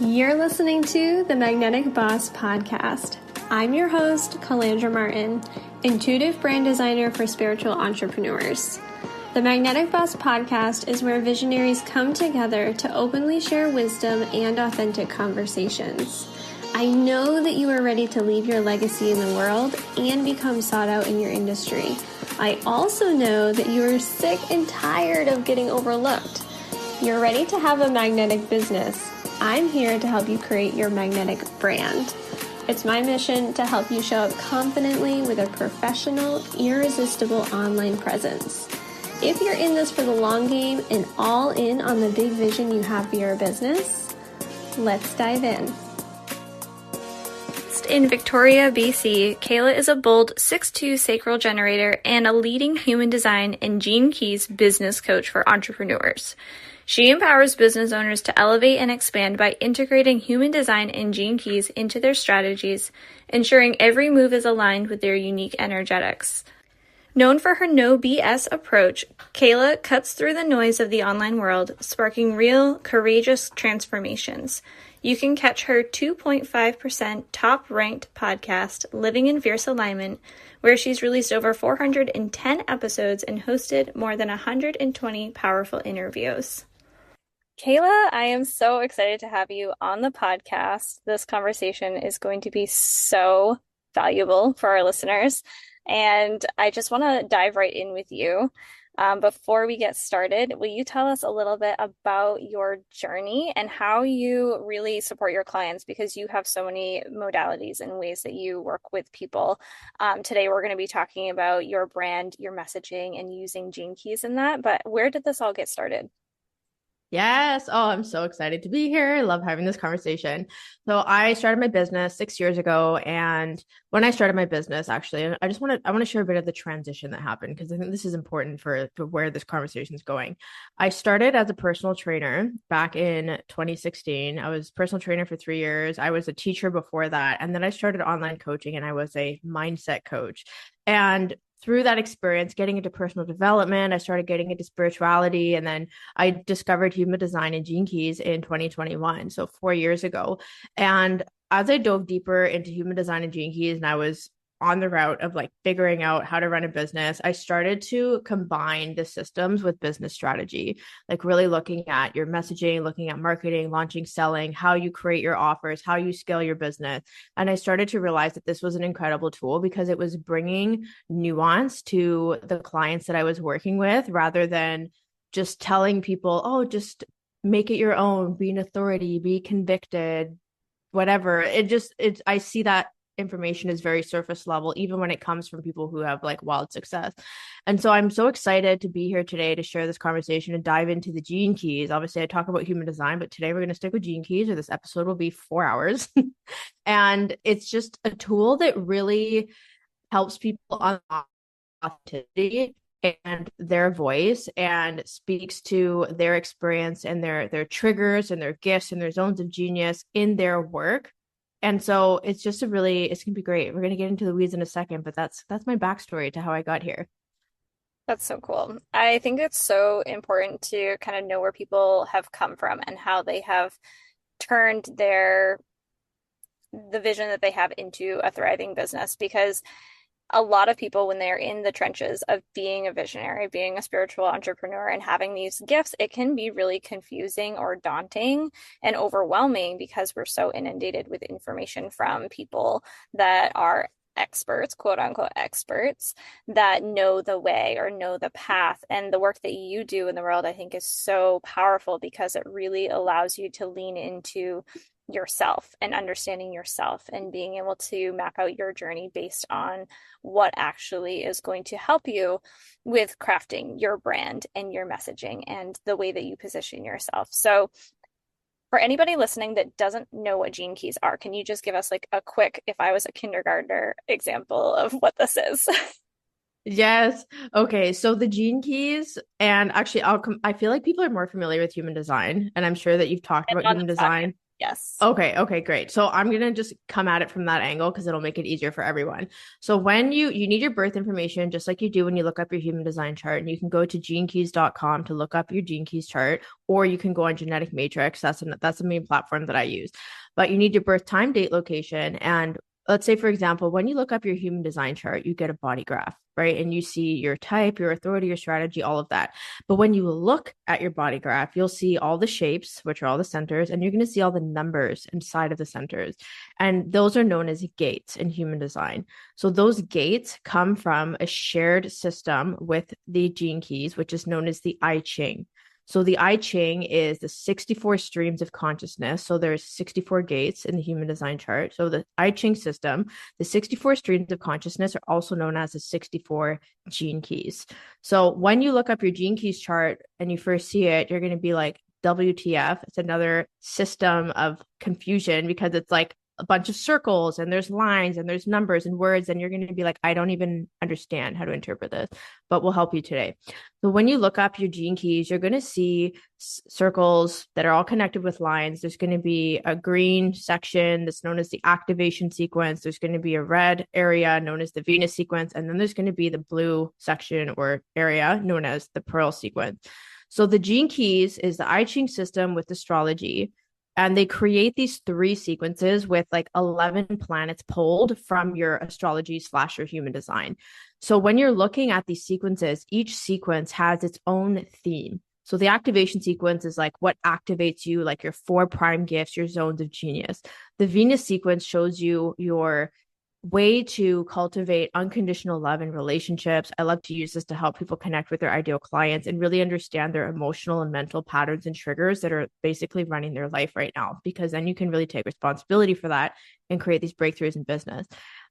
You're listening to the Magnetic Boss Podcast. I'm your host, Calandra Martin, intuitive brand designer for spiritual entrepreneurs. The Magnetic Boss Podcast is where visionaries come together to openly share wisdom and authentic conversations. I know that you are ready to leave your legacy in the world and become sought out in your industry. I also know that you are sick and tired of getting overlooked. You're ready to have a magnetic business. I'm here to help you create your magnetic brand. It's my mission to help you show up confidently with a professional, irresistible online presence. If you're in this for the long game and all in on the big vision you have for your business, let's dive in. In Victoria, BC, Kehla is a bold 6'2" Sacral Generator and a leading human design and Gene Keys business coach for entrepreneurs. She empowers business owners to elevate and expand by integrating human design and Gene Keys into their strategies, ensuring every move is aligned with their unique energetics. Known for her no BS approach, Kehla cuts through the noise of the online world, sparking real, courageous transformations. You can catch her 2.5% top-ranked podcast, Living in Fierce Alignment, where she's released over 410 episodes and hosted more than 120 powerful interviews. Kehla, I am so excited to have you on the podcast. This conversation is going to be so valuable for our listeners, and I just want to dive right in with you. Before we get started, will you tell us a little bit about your journey and how you really support your clients, because you have so many modalities and ways that you work with people. Today, we're going to be talking about your brand, your messaging, and using Gene Keys in that. But where did this all get started? Yes. Oh, I'm so excited to be here. I love having this conversation. So I started my business 6 years ago. And when I started my business, actually, I want to share a bit of the transition that happened, because I think this is important for where this conversation is going. I started as a personal trainer back in 2016. I was personal trainer for 3 years. I was a teacher before that. And then I started online coaching, and I was a mindset coach. And through that experience, getting into personal development, I started getting into spirituality, and then I discovered human design and Gene Keys in 2021, so 4 years ago. And as I dove deeper into human design and Gene Keys, and I was on the route of like figuring out how to run a business, I started to combine the systems with business strategy, like really looking at your messaging, looking at marketing, launching, selling, how you create your offers, how you scale your business. And I started to realize that this was an incredible tool because it was bringing nuance to the clients that I was working with, rather than just telling people, oh, just make it your own, be an authority, be convicted, whatever. I see that information is very surface level, even when it comes from people who have like wild success. And so I'm so excited to be here today to share this conversation and dive into the Gene Keys. Obviously, I talk about human design, but today we're going to stick with Gene Keys, or this episode will be 4 hours. And it's just a tool that really helps people unlock authenticity and their voice, and speaks to their experience and their triggers and their gifts and their zones of genius in their work. And so it's going to be great. We're going to get into the weeds in a second, but that's my backstory to how I got here. That's so cool. I think it's so important to kind of know where people have come from and how they have turned the vision that they have into a thriving business, because a lot of people, when they're in the trenches of being a visionary, being a spiritual entrepreneur, and having these gifts, it can be really confusing or daunting and overwhelming because we're so inundated with information from people that are experts, quote unquote experts, that know the way or know the path. And the work that you do in the world, I think, is so powerful because it really allows you to lean into yourself and understanding yourself and being able to map out your journey based on what actually is going to help you with crafting your brand and your messaging and the way that you position yourself. So for anybody listening that doesn't know what Gene Keys are, can you just give us like a quick, if I was a kindergartner, example of what this is? Yes. Okay. So the Gene Keys, and actually I feel like people are more familiar with human design, and I'm sure that you've talked about human design. Yes. Okay, great. So I'm gonna just come at it from that angle because it'll make it easier for everyone. So when you need your birth information, just like you do when you look up your human design chart, and you can go to genekeys.com to look up your gene keys chart, or you can go on Genetic Matrix. That's the main platform that I use. But you need your birth time, date, location, and let's say, for example, when you look up your human design chart, you get a body graph, right? And you see your type, your authority, your strategy, all of that. But when you look at your body graph, you'll see all the shapes, which are all the centers, and you're going to see all the numbers inside of the centers. And those are known as gates in human design. So those gates come from a shared system with the gene keys, which is known as the I Ching. So the I Ching is the 64 streams of consciousness. So there's 64 gates in the human design chart. So the I Ching system, the 64 streams of consciousness are also known as the 64 gene keys. So when you look up your gene keys chart and you first see it, you're going to be like, WTF. It's another system of confusion because it's like a bunch of circles and there's lines and there's numbers and words. And you're going to be like, I don't even understand how to interpret this, but we'll help you today. So when you look up your gene keys, you're going to see circles that are all connected with lines. There's going to be a green section that's known as the activation sequence. There's going to be a red area known as the Venus sequence. And then there's going to be the blue section or area known as the Pearl sequence. So the gene keys is the I Ching system with astrology. And they create these 3 sequences with like 11 planets pulled from your astrology / your human design. So when you're looking at these sequences, each sequence has its own theme. So the activation sequence is like what activates you, like your 4 prime gifts, your zones of genius. The Venus sequence shows you your way to cultivate unconditional love in relationships. I love to use this to help people connect with their ideal clients and really understand their emotional and mental patterns and triggers that are basically running their life right now, because then you can really take responsibility for that and create these breakthroughs in business.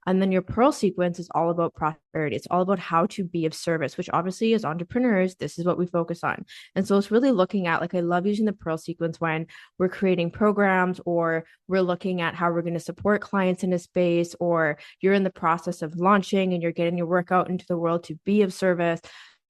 And then your Pearl sequence is all about prosperity. It's all about how to be of service, which obviously as entrepreneurs, this is what we focus on. And so it's really looking at, like, I love using the Pearl sequence when we're creating programs or we're looking at how we're going to support clients in a space, or you're in the process of launching and you're getting your work out into the world to be of service.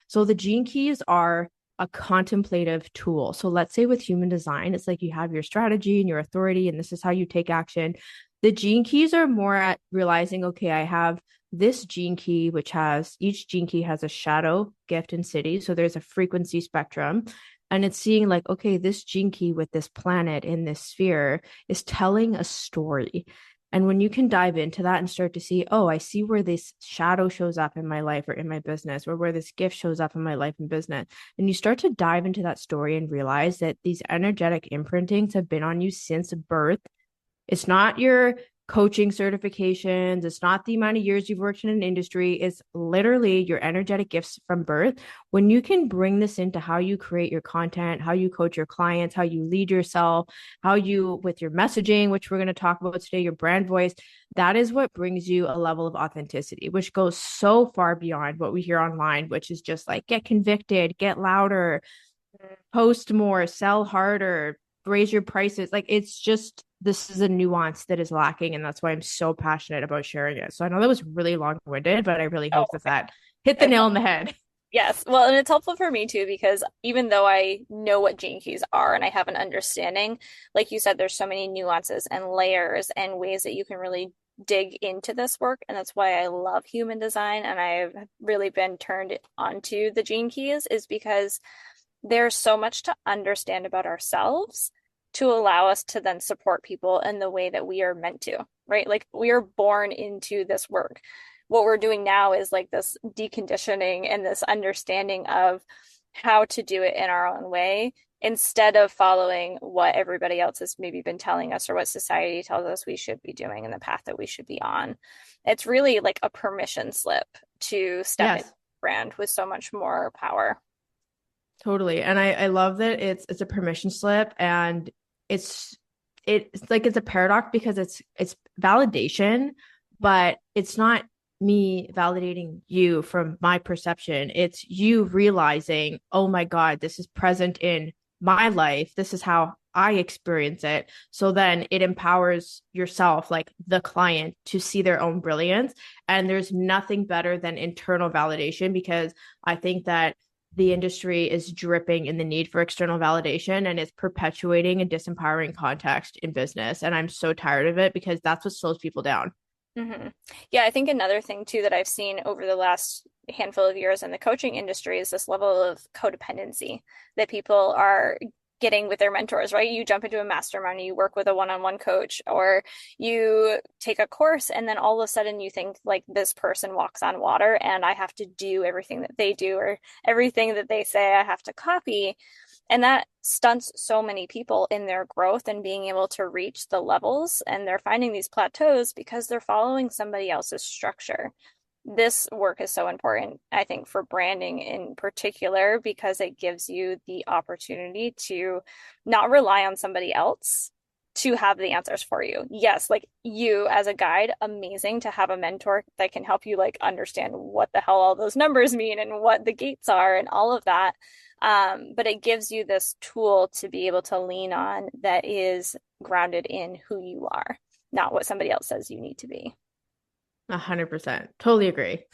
So the gene keys are a contemplative tool. So let's say with human design, it's like you have your strategy and your authority, and this is how you take action. The gene keys are more at realizing, okay, I have this gene key, which has each gene key has a shadow, gift, and city. So there's a frequency spectrum. And it's seeing like, okay, this gene key with this planet in this sphere is telling a story. And when you can dive into that and start to see, oh, I see where this shadow shows up in my life or in my business, or where this gift shows up in my life and business. And you start to dive into that story and realize that these energetic imprintings have been on you since birth. It's not your coaching certifications. It's not the amount of years you've worked in an industry. It's literally your energetic gifts from birth. When you can bring this into how you create your content, how you coach your clients, how you lead yourself, how you, with your messaging, which we're going to talk about today, your brand voice, that is what brings you a level of authenticity, which goes so far beyond what we hear online, which is just like, get convicted, get louder, post more, sell harder, raise your prices. Like, it's just, this is a nuance that is lacking, and that's why I'm so passionate about sharing it. So I know that was really long-winded, but I really Oh, hope that hit the nail on the head. yes. Well, and it's helpful for me too, because even though I know what gene keys are and I have an understanding, like you said, there's so many nuances and layers and ways that you can really dig into this work. And that's why I love human design. And I've really been turned onto the gene keys, is because there's so much to understand about ourselves to allow us to then support people in the way that we are meant to, right? Like, we are born into this work. What we're doing now is like this deconditioning and this understanding of how to do it in our own way, instead of following what everybody else has maybe been telling us or what society tells us we should be doing and the path that we should be on. It's really like a permission slip to step into Yes, the brand with so much more power. totally. And I love that it's a permission slip, and it's it's like it's a paradox because it's validation, but it's not me validating you from my perception. It's you realizing, oh my God, this is present in my life. This is how I experience it. So then it empowers yourself, like the client, to see their own brilliance. And there's nothing better than internal validation, because I think that the industry is dripping in the need for external validation, and it's perpetuating a disempowering context in business. And I'm so tired of it because that's what slows people down. Yeah, I think another thing too that I've seen over the last handful of years in the coaching industry is this level of codependency that people are getting with their mentors, right? You jump into a mastermind, you work with a one-on-one coach, or you take a course, and then all of a sudden you think like this person walks on water and I have to do everything that they do, or everything that they say I have to copy. And that stunts so many people in their growth and being able to reach the levels. And they're finding these plateaus because they're following somebody else's structure. This work is so important, I think, for branding in particular, because it gives you the opportunity to not rely on somebody else to have the answers for you. Yes, like you as a guide, amazing to have a mentor that can help you like understand what the hell all those numbers mean and what the gates are and all of that. But it gives you this tool to be able to lean on that is grounded in who you are, not what somebody else says you need to be. 100%. Totally agree.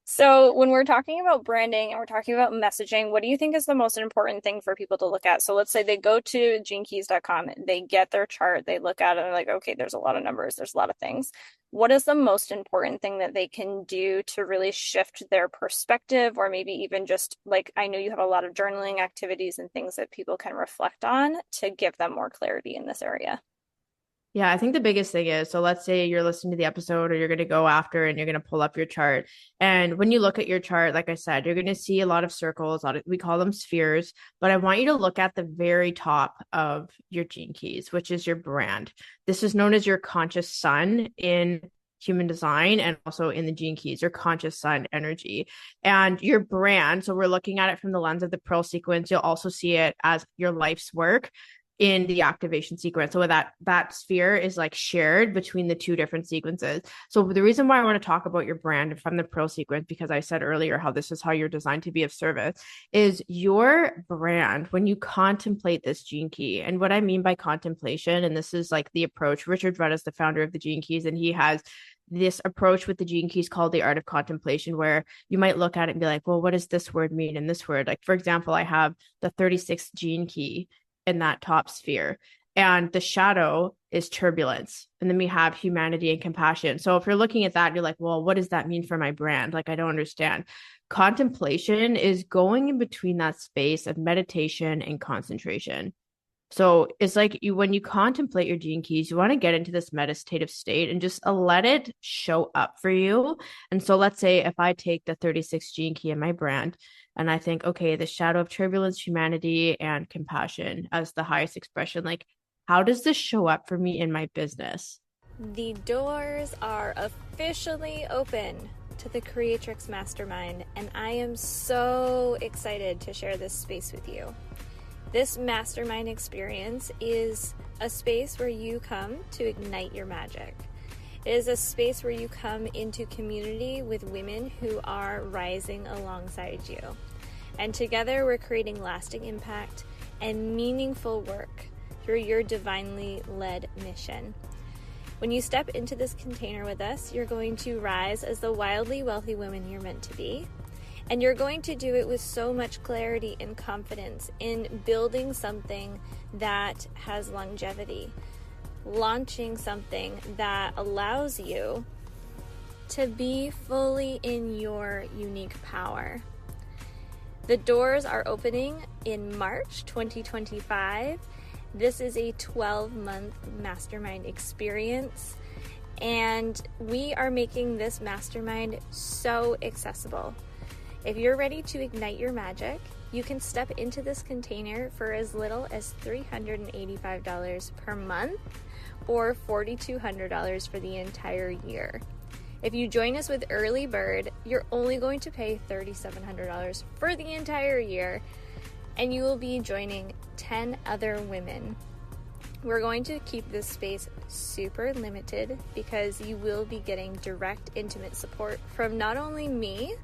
So when we're talking about branding and we're talking about messaging, what do you think is the most important thing for people to look at? So let's say they go to genekeys.com, they get their chart, they look at it and they're like, okay, there's a lot of numbers, there's a lot of things. What is the most important thing that they can do to really shift their perspective, or maybe even just like, I know you have a lot of journaling activities and things that people can reflect on to give them more clarity in this area? Yeah, I think the biggest thing is, so let's say you're listening to the episode or you're going to go after and you're going to pull up your chart. And when you look at your chart, like I said, you're going to see a lot of circles, we call them spheres, but I want you to look at the very top of your gene keys, which is your brand. This is known as your conscious sun in human design and also in the gene keys, your conscious sun energy and your brand. So we're looking at it from the lens of the pearl sequence. You'll also see it as your life's work in the activation sequence. So that sphere is like shared between the two different sequences. So the reason why I want to talk about your brand from the pearl sequence, because I said earlier how this is how you're designed to be of service, is your brand when you contemplate this gene key. And what I mean by contemplation, and this is like the approach, Richard Rudd is the founder of the gene keys, and he has this approach with the gene keys called the art of contemplation, where you might look at it and be like, well, what does this word mean in this word? Like, for example, I have the 36th gene key in that top sphere. And the shadow is turbulence. And then we have humanity and compassion. So if you're looking at that, you're like, well, what does that mean for my brand? Like, I don't understand. Contemplation is going in between that space of meditation and concentration. So it's like when you contemplate your gene keys, you want to get into this meditative state and just let it show up for you. And so let's say if I take the 36 gene key in my brand and I think, okay, the shadow of turbulence, humanity, and compassion as the highest expression, like, how does this show up for me in my business? The doors are officially open to the Creatrix Mastermind, and I am so excited to share this space with you. This mastermind experience is a space where you come to ignite your magic. It is a space where you come into community with women who are rising alongside you. And together we're creating lasting impact and meaningful work through your divinely led mission. When you step into this container with us, you're going to rise as the wildly wealthy woman you're meant to be. And you're going to do it with so much clarity and confidence in building something that has longevity, launching something that allows you to be fully in your unique power. The doors are opening in March 2025. This is a 12-month mastermind experience, and we are making this mastermind so accessible. If you're ready to ignite your magic, you can step into this container for as little as $385 per month or $4,200 for the entire year. If you join us with Early Bird, you're only going to pay $3,700 for the entire year, and you will be joining 10 other women. We're going to keep this space super limited because you will be getting direct, intimate support from not only me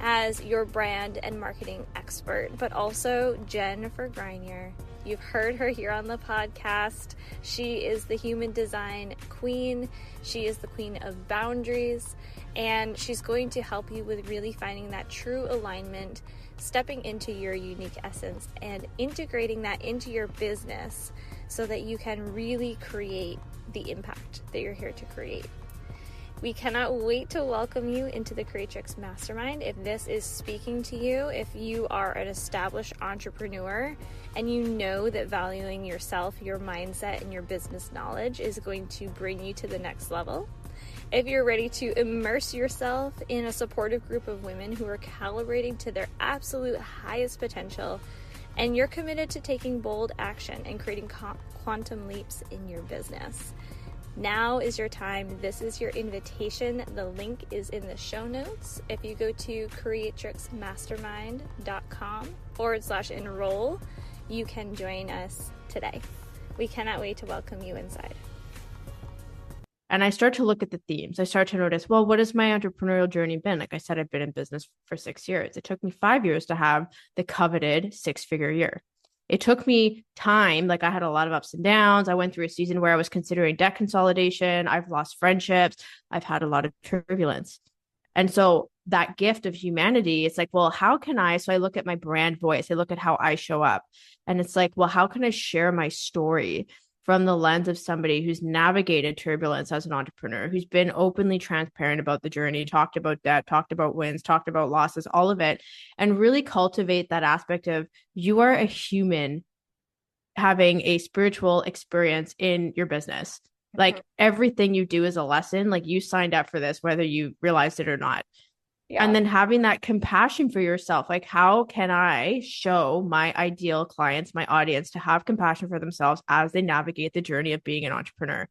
as your brand and marketing expert, but also Jennifer Greinier, You've heard her here on the podcast. She is the human design queen. She is the queen of boundaries, and she's going to help you with really finding that true alignment, stepping into your unique essence, and integrating that into your business so that you can really create the impact that you're here to create. We cannot wait to welcome you into the Creatrix Mastermind. If this is speaking to you, if you are an established entrepreneur and you know that valuing yourself, your mindset, and your business knowledge is going to bring you to the next level, if you're ready to immerse yourself in a supportive group of women who are calibrating to their absolute highest potential, and you're committed to taking bold action and creating quantum leaps in your business, now is your time. This is your invitation. The link is in the show notes. If you go to creatrixmastermind.com/enroll, you can join us today. We cannot wait to welcome you inside. And I start to look at the themes. I start to notice, well, what has my entrepreneurial journey been? Like I said, I've been in business for 6 years. It took me 5 years to have the coveted 6-figure year. It took me time. Like I had a lot of ups and downs. I went through a season where I was considering debt consolidation. I've lost friendships. I've had a lot of turbulence. And so that gift of humanity, it's like, well, how can I? So I look at my brand voice. I look at how I show up. And it's like, well, how can I share my story from the lens of somebody who's navigated turbulence as an entrepreneur, who's been openly transparent about the journey, talked about debt, talked about wins, talked about losses, all of it, and really cultivate that aspect of you are a human having a spiritual experience in your business. Like everything you do is a lesson. Like you signed up for this, whether you realized it or not. Yeah. And then having that compassion for yourself, like how can I show my ideal clients, my audience, to have compassion for themselves as they navigate the journey of being an entrepreneur?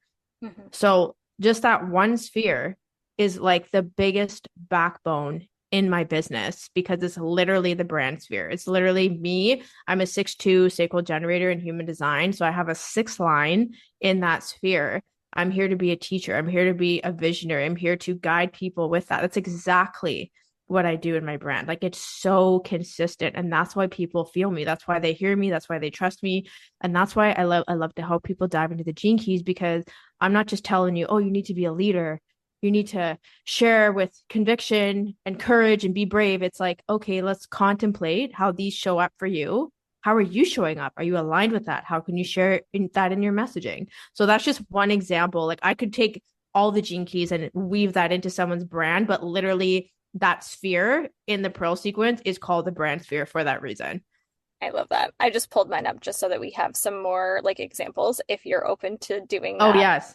So just that one sphere is like the biggest backbone in my business because it's literally the brand sphere. It's literally me. I'm a 6'2" sacral generator in human design. So I have a 6 line in that sphere. I'm here to be a teacher. I'm here to be a visionary. I'm here to guide people with that. That's exactly what I do in my brand. Like it's so consistent. And that's why people feel me. That's why they hear me. That's why they trust me. And that's why I love to help people dive into the gene keys, because I'm not just telling you, oh, you need to be a leader. You need to share with conviction and courage and be brave. It's like, okay, let's contemplate how these show up for you. How are you showing up? Are you aligned with that? How can you share that in your messaging? So that's just one example. Like I could take all the gene keys and weave that into someone's brand, but literally that sphere in the Pearl sequence is called the brand sphere for that reason. I love that. I just pulled mine up just so that we have some more like examples if you're open to doing that. Oh, yes.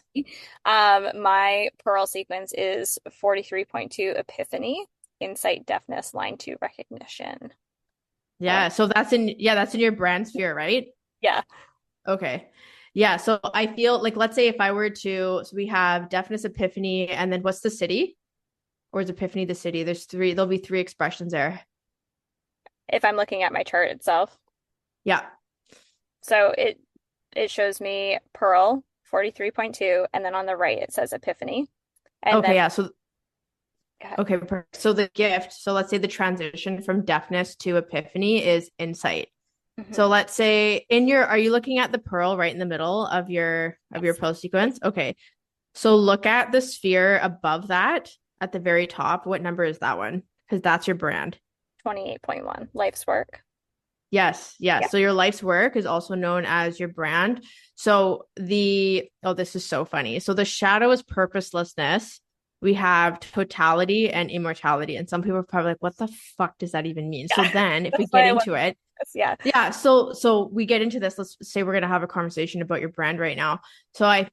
My Pearl sequence is 43.2 Epiphany, Insight, Deafness, Line 2 Recognition. Yeah, so that's in your brand sphere, right? Yeah. Okay. Yeah, so I feel like, let's say if I were to, so we have deafness, epiphany, and then what's the city? Or is epiphany the city? There'll be 3 expressions there. If I'm looking at my chart itself. Yeah. So it shows me Pearl 43.2, and then on the right it says Epiphany. And okay, yeah. So okay, so the gift, so let's say the transition from deafness to epiphany is insight. So let's say are you looking at the Pearl right in the middle of your Pearl sequence? Okay. So look at the sphere above that at the very top. What number is that one? Because that's your brand. 28.1, life's work. Yes. Yeah. So your life's work is also known as your brand. So this is so funny. So the shadow is purposelessness. We have totality and immortality. And some people are probably like, what the fuck does that even mean? So then if we get into it, yeah. So we get into this. Let's say we're going to have a conversation about your brand right now. So I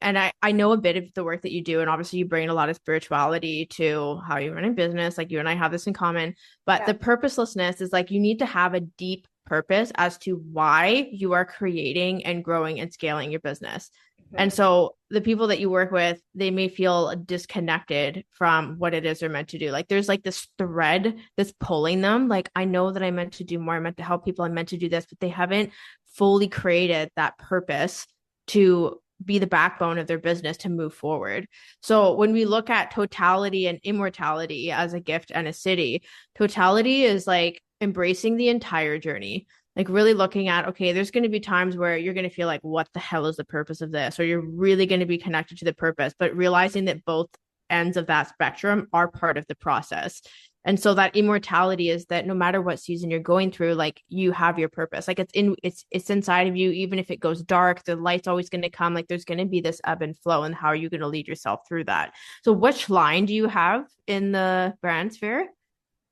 know a bit of the work that you do, and obviously you bring a lot of spirituality to how you run a business. Like you and I have this in common, but the purposelessness is like, you need to have a deep purpose as to why you are creating and growing and scaling your business. And so the people that you work with, they may feel disconnected from what it is they're meant to do. Like there's like this thread that's pulling them. Like, I know that I'm meant to do more. I'm meant to help people. I'm meant to do this, but they haven't fully created that purpose to be the backbone of their business to move forward. So when we look at totality and immortality as a gift and a city, totality is like embracing the entire journey. Like really looking at, okay, there's going to be times where you're going to feel like, what the hell is the purpose of this? Or you're really going to be connected to the purpose, but realizing that both ends of that spectrum are part of the process. And so that immortality is that no matter what season you're going through, like you have your purpose. Like it's inside of you. Even if it goes dark, the light's always going to come. Like there's going to be this ebb and flow. And how are you going to lead yourself through that? So which line do you have in the brand sphere?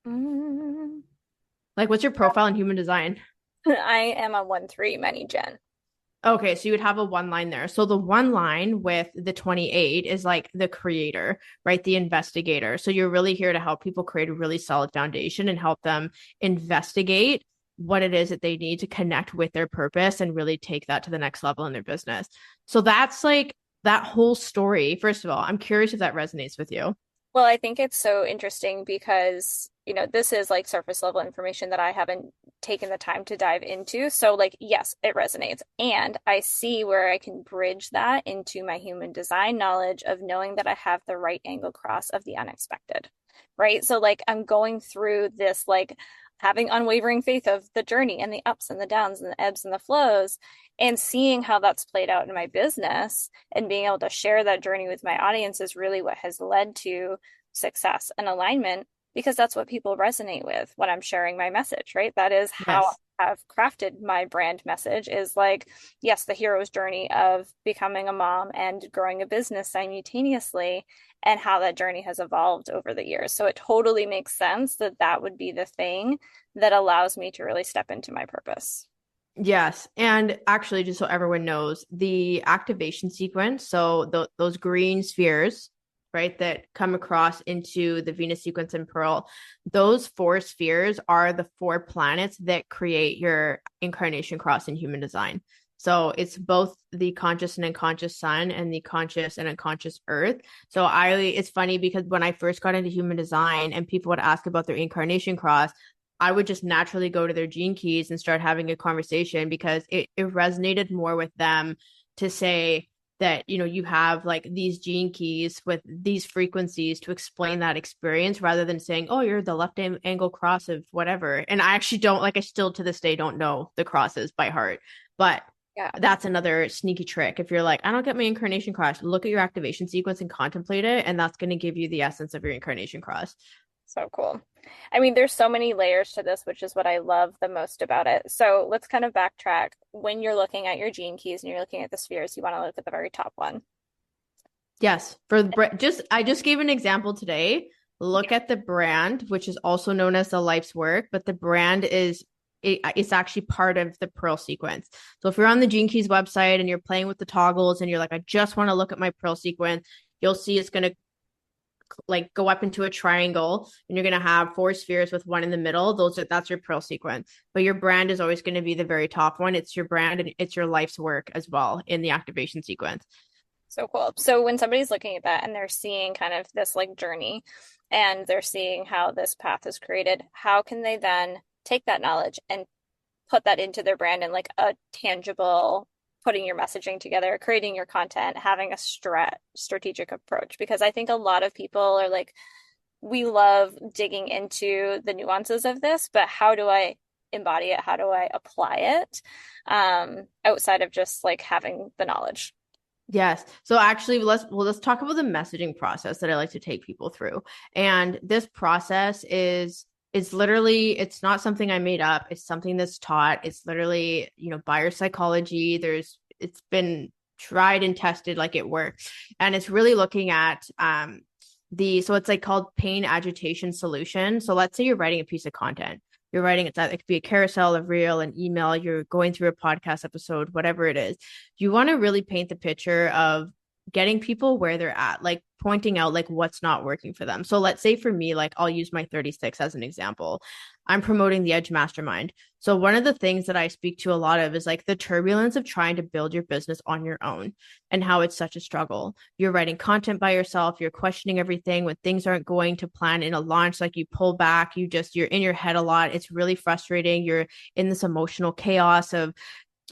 Mm. Like what's your profile in human design? I am a 1-3 many gen. Okay, so you would have a one line there. So the one line with the 28 is like the creator, right? The investigator. So you're really here to help people create a really solid foundation and help them investigate what it is that they need to connect with their purpose and really take that to the next level in their business. So that's like that whole story. First of all, I'm curious if that resonates with you. Well, I think it's so interesting because, this is like surface level information that I haven't taken the time to dive into. So, like, yes, it resonates. And I see where I can bridge that into my human design knowledge of knowing that I have the right angle cross of the unexpected, right? So, like, I'm going through this, like, having unwavering faith of the journey and the ups and the downs and the ebbs and the flows, and seeing how that's played out in my business and being able to share that journey with my audience is really what has led to success and alignment, because that's what people resonate with when I'm sharing my message, right? That is how Yes. I've crafted my brand message is like, yes, the hero's journey of becoming a mom and growing a business simultaneously, and how that journey has evolved over the years. So it totally makes sense that that would be the thing that allows me to really step into my purpose. Yes. And actually, just so everyone knows, the activation sequence, so those green spheres, right, that come across into the Venus sequence and Pearl, those four spheres are the four planets that create your incarnation cross in human design. So it's both the conscious and unconscious sun and the conscious and unconscious earth. So it's funny because when I first got into human design and people would ask about their incarnation cross, I would just naturally go to their gene keys and start having a conversation because it resonated more with them to say that, you have like these gene keys with these frequencies to explain that experience rather than saying, oh, you're the left angle cross of whatever. And I actually don't like, I still to this day don't know the crosses by heart, but Yeah. that's another sneaky trick. If you're like, I don't get my incarnation cross, look at your activation sequence and contemplate it. And that's going to give you the essence of your incarnation cross. So cool. I mean, there's so many layers to this, which is what I love the most about it. So let's kind of backtrack. When you're looking at your gene keys and you're looking at the spheres, you want to look at the very top one. Yes, for the I just gave an example today. Look at the brand, which is also known as the life's work, but the brand it's actually part of the Pearl sequence. So if you're on the Gene Keys website and you're playing with the toggles and you're like, I just want to look at my Pearl sequence, you'll see it's going to like go up into a triangle and you're going to have four spheres with one in the middle. That's your Pearl sequence. But your brand is always going to be the very top one. It's your brand and it's your life's work as well in the activation sequence. So cool. So when somebody's looking at that and they're seeing kind of this like journey and they're seeing how this path is created, how can they then take that knowledge and put that into their brand in like a tangible, putting your messaging together, creating your content, having a strategic approach? Because I think a lot of people are like, we love digging into the nuances of this, but how do I embody it? How do I apply it outside of just like having the knowledge? Yes. So actually let's talk about the messaging process that I like to take people through. And this process is literally, it's not something I made up. It's something that's taught. It's literally, buyer psychology. It's been tried and tested, like it works. And it's really looking at so it's like called pain agitation solution. So let's say you're writing a piece of content. You're writing it could be a carousel, a reel, an email, you're going through a podcast episode, whatever it is. You want to really paint the picture of getting people where they're at, like pointing out like what's not working for them. So let's say for me, like I'll use my 36 as an example. I'm promoting the Edge Mastermind. So one of the things that I speak to a lot of is like the turbulence of trying to build your business on your own and how it's such a struggle. You're writing content by yourself, you're questioning everything when things aren't going to plan in a launch, like you pull back, you're in your head a lot. It's really frustrating. You're in this emotional chaos of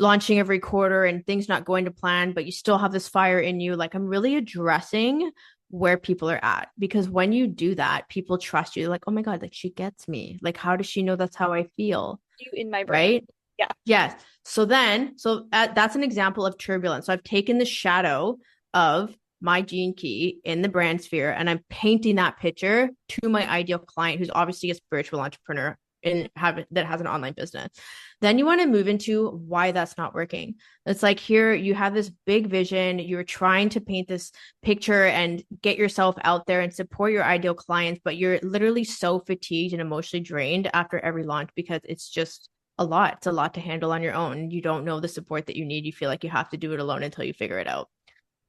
launching every quarter and things not going to plan, but you still have this fire in you. Like I'm really addressing where people are at, because when you do that, people trust you. They're like, oh my God, like she gets me. Like, how does she know that's how I feel? You in my brain. Right? Yeah. Yes. That's an example of turbulence. So I've taken the shadow of my gene key in the brand sphere and I'm painting that picture to my ideal client who's obviously a spiritual entrepreneur that has an online business. Then you want to move into why that's not working. It's like here you have this big vision, you're trying to paint this picture and get yourself out there and support your ideal clients, but you're literally so fatigued and emotionally drained after every launch because it's just a lot. It's a lot to handle on your own. You don't know the support that you need. You feel like you have to do it alone until you figure it out.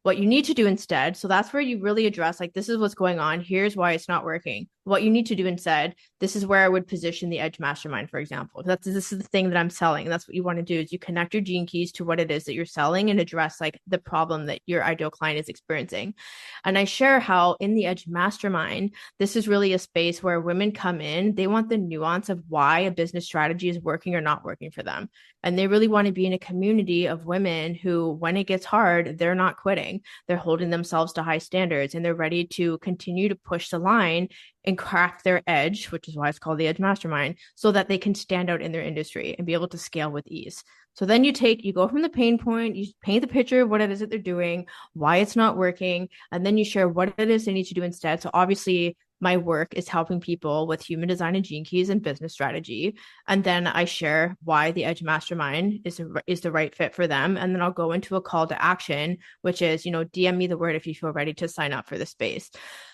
What you need to do instead, so that's where you really address like, this is what's going on. Here's why it's not working. What you need to do instead, this is where I would position the Edge Mastermind, for example. This is the thing that I'm selling. And that's what you want to do is you connect your gene keys to what it is that you're selling and address like the problem that your ideal client is experiencing. And I share how in the Edge Mastermind, this is really a space where women come in, they want the nuance of why a business strategy is working or not working for them. And they really want to be in a community of women who, when it gets hard, they're not quitting. They're holding themselves to high standards and they're ready to continue to push the line and craft their edge, which is why it's called the Edge Mastermind, so that they can stand out in their industry and be able to scale with ease. So then you go from the pain point, you paint the picture of what it is that they're doing, why it's not working, and then you share what it is they need to do instead. So obviously, my work is helping people with human design and gene keys and business strategy. And then I share why the Edge Mastermind is the right fit for them. And then I'll go into a call to action, which is, DM me the word if you feel ready to sign up for the space.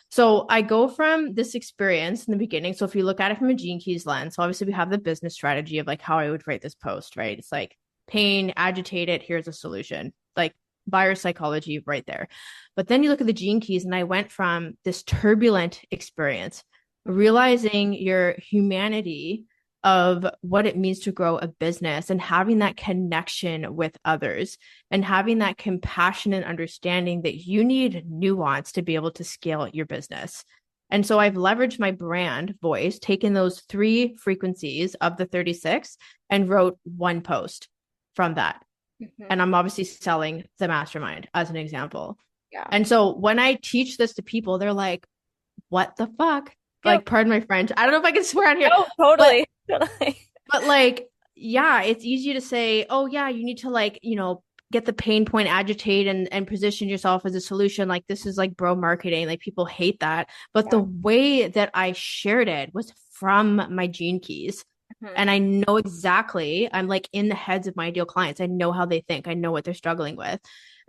So I go from this experience in the beginning. So if you look at it from a gene keys lens, so obviously we have the business strategy of like how I would write this post, right? It's like pain, agitated, here's a solution. Like buyer psychology right there. But then you look at the gene keys, and I went from this turbulent experience, realizing your humanity of what it means to grow a business and having that connection with others and having that compassion and understanding that you need nuance to be able to scale your business. And so I've leveraged my brand voice, taken those 3 frequencies of the 36 and wrote one post from that. Mm-hmm. And I'm obviously selling the mastermind as an example. Yeah. And so when I teach this to people, they're like, what the fuck? Yep. Like, pardon my French. I don't know if I can swear on here. Oh, totally. Totally. But like, yeah, it's easy to say, oh yeah, you need to like, get the pain point, agitate and position yourself as a solution. Like this is like bro marketing. Like people hate that. But the way that I shared it was from my gene keys. And I know exactly, I'm like in the heads of my ideal clients. I know how they think. I know what they're struggling with.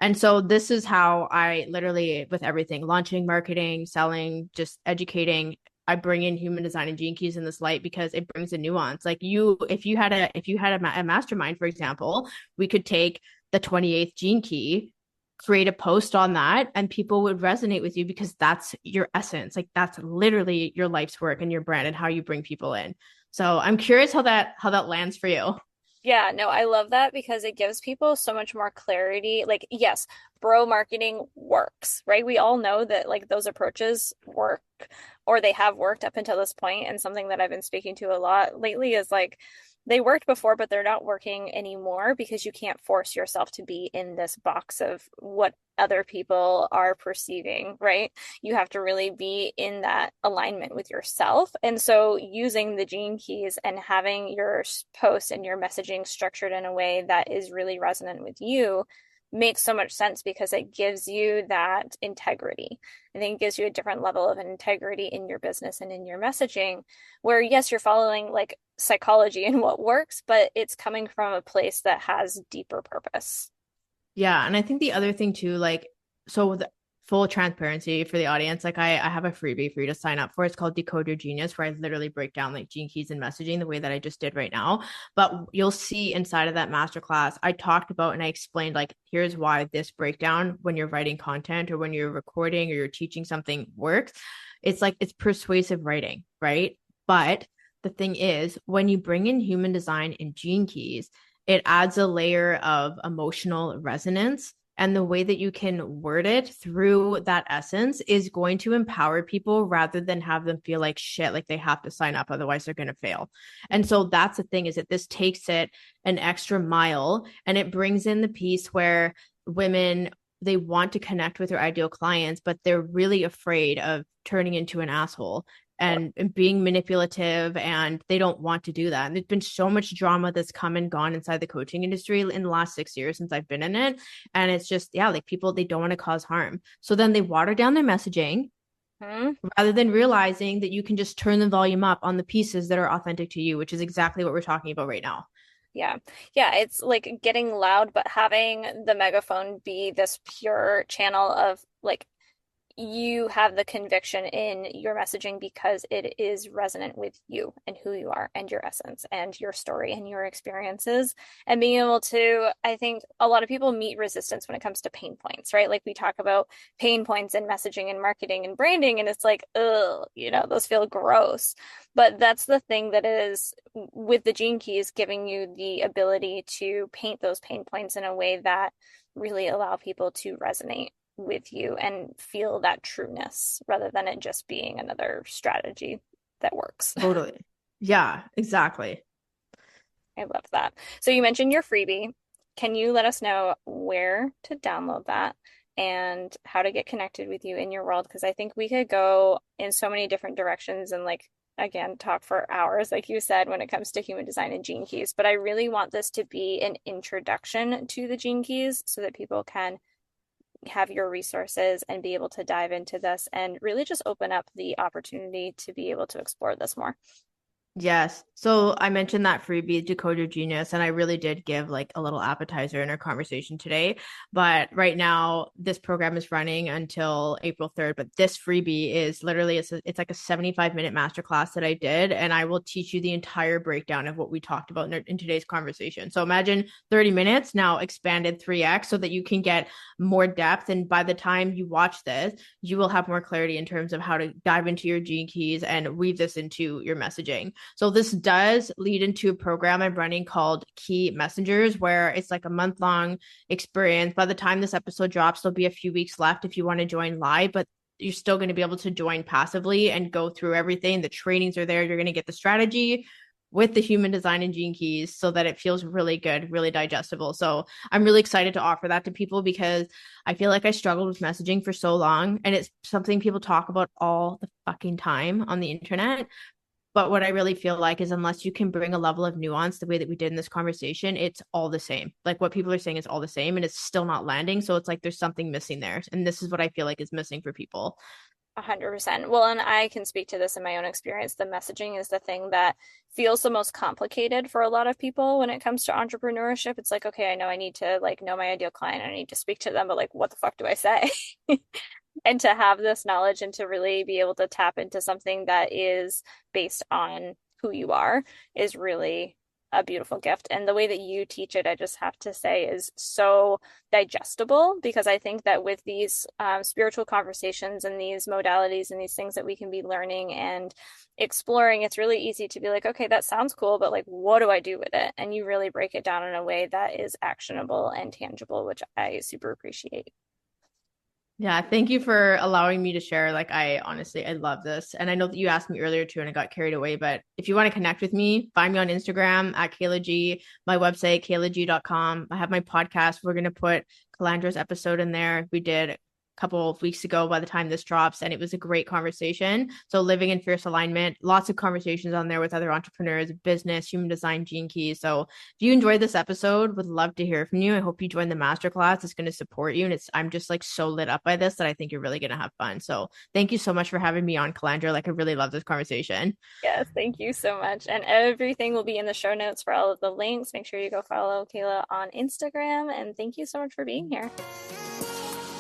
And so this is how I literally, with everything, launching, marketing, selling, just educating, I bring in human design and gene keys in this light because it brings a nuance. Like if you had a mastermind, for example, we could take the 28th gene key, create a post on that, and people would resonate with you because that's your essence. Like that's literally your life's work and your brand and how you bring people in. So I'm curious how that lands for you. Yeah, no, I love that because it gives people so much more clarity. Like, yes, bro marketing works, right? We all know that like those approaches work or they have worked up until this point. And something that I've been speaking to a lot lately is like they worked before, but they're not working anymore because you can't force yourself to be in this box of what other people are perceiving, right? You have to really be in that alignment with yourself. And so using the gene keys and having your posts and your messaging structured in a way that is really resonant with you makes so much sense because it gives you that integrity. I think it gives you a different level of integrity in your business and in your messaging, where yes, you're following like psychology and what works, but it's coming from a place that has deeper purpose. Yeah. And I think the other thing too, like, so with full transparency for the audience, like I have a freebie for you to sign up for. It's called Decode Your Genius, where I literally break down like gene keys and messaging the way that I just did right now. But you'll see inside of that masterclass, I talked about and I explained like, here's why this breakdown when you're writing content or when you're recording or you're teaching something works. It's like, it's persuasive writing, right? But the thing is, when you bring in human design and gene keys, it adds a layer of emotional resonance. And the way that you can word it through that essence is going to empower people rather than have them feel like shit, like they have to sign up, otherwise they're going to fail. And so that's the thing, is that this takes it an extra mile and it brings in the piece where women, they want to connect with their ideal clients, but they're really afraid of turning into an asshole. and being manipulative, and they don't want to do that. And there's been so much drama that's come and gone inside the coaching industry in the last 6 years since I've been in it. And it's just, yeah, like people, they don't want to cause harm. So then they water down their messaging rather than realizing that you can just turn the volume up on the pieces that are authentic to you, which is exactly what we're talking about right now. Yeah. Yeah. It's like getting loud, but having the megaphone be this pure channel of like, you have the conviction in your messaging because it is resonant with you and who you are and your essence and your story and your experiences. And being able to, I think a lot of people meet resistance when it comes to pain points, right? Like we talk about pain points in messaging and marketing and branding, and it's like, ugh, those feel gross. But that's the thing that is with the Gene Keys giving you the ability to paint those pain points in a way that really allow people to resonate with you and feel that trueness rather than it just being another strategy that works. Totally. Yeah, exactly. I love that. So you mentioned your freebie. Can you let us know where to download that and how to get connected with you in your world? Because I think we could go in so many different directions and like again talk for hours, like you said, when it comes to human design and Gene Keys. But I really want this to be an introduction to the Gene Keys so that people can have your resources and be able to dive into this and really just open up the opportunity to be able to explore this more. Yes. So I mentioned that freebie, Decode Your Genius, and I really did give like a little appetizer in our conversation today. But right now, this program is running until April 3rd. But this freebie is literally, it's like a 75-minute masterclass that I did. And I will teach you the entire breakdown of what we talked about in today's conversation. So imagine 30 minutes now expanded 3x so that you can get more depth. And by the time you watch this, you will have more clarity in terms of how to dive into your Gene Keys and weave this into your messaging. So this does lead into a program I'm running called Key Messengers, where it's like a month-long experience. By the time this episode drops, there'll be a few weeks left if you want to join live, but you're still going to be able to join passively and go through everything. The trainings are there. You're going to get the strategy with the human design and Gene Keys so that it feels really good, really digestible. So I'm really excited to offer that to people because I feel like I struggled with messaging for so long, and it's something people talk about all the fucking time on the internet. But what I really feel like is unless you can bring a level of nuance the way that we did in this conversation, it's all the same. Like what people are saying is all the same and it's still not landing. So it's like there's something missing there. And this is what I feel like is missing for people. 100%. Well, and I can speak to this in my own experience. The messaging is the thing that feels the most complicated for a lot of people when it comes to entrepreneurship. It's like, okay, I know I need to like know my ideal client. I need to speak to them, but like, what the fuck do I say? And to have this knowledge and to really be able to tap into something that is based on who you are is really a beautiful gift. And the way that you teach it, I just have to say, is so digestible because I think that with these spiritual conversations and these modalities and these things that we can be learning and exploring, it's really easy to be like, okay, that sounds cool, but like, what do I do with it? And you really break it down in a way that is actionable and tangible, which I super appreciate. Yeah, thank you for allowing me to share. Like, I honestly, I love this. And I know that you asked me earlier too, and I got carried away. But if you want to connect with me, find me on Instagram at Kehla G, my website, kehlag.com. I have my podcast. We're going to put Calandra's episode in there. We did couple of weeks ago by the time this drops, and it was a great conversation. So living in fierce alignment, lots of conversations on there with other entrepreneurs, business, human design, Gene Keys. So if you enjoyed this episode, would love to hear from you. I hope you join the masterclass. It's going to support you, and I'm just like so lit up by this that I think you're really going to have fun. So thank you so much for having me on, Calandra. Like I really love this conversation. Yes, thank you so much. And everything will be in the show notes for all of the links. Make sure you go follow Kehla on Instagram. And thank you so much for being here.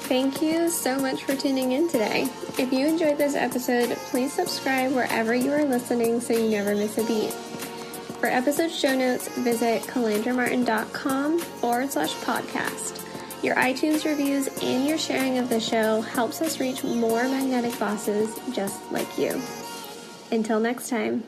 Thank you so much for tuning in today. If you enjoyed this episode, please subscribe wherever you are listening so you never miss a beat. For episode show notes, visit calandramartin.com/podcast. Your iTunes reviews and your sharing of the show helps us reach more magnetic bosses just like you. Until next time.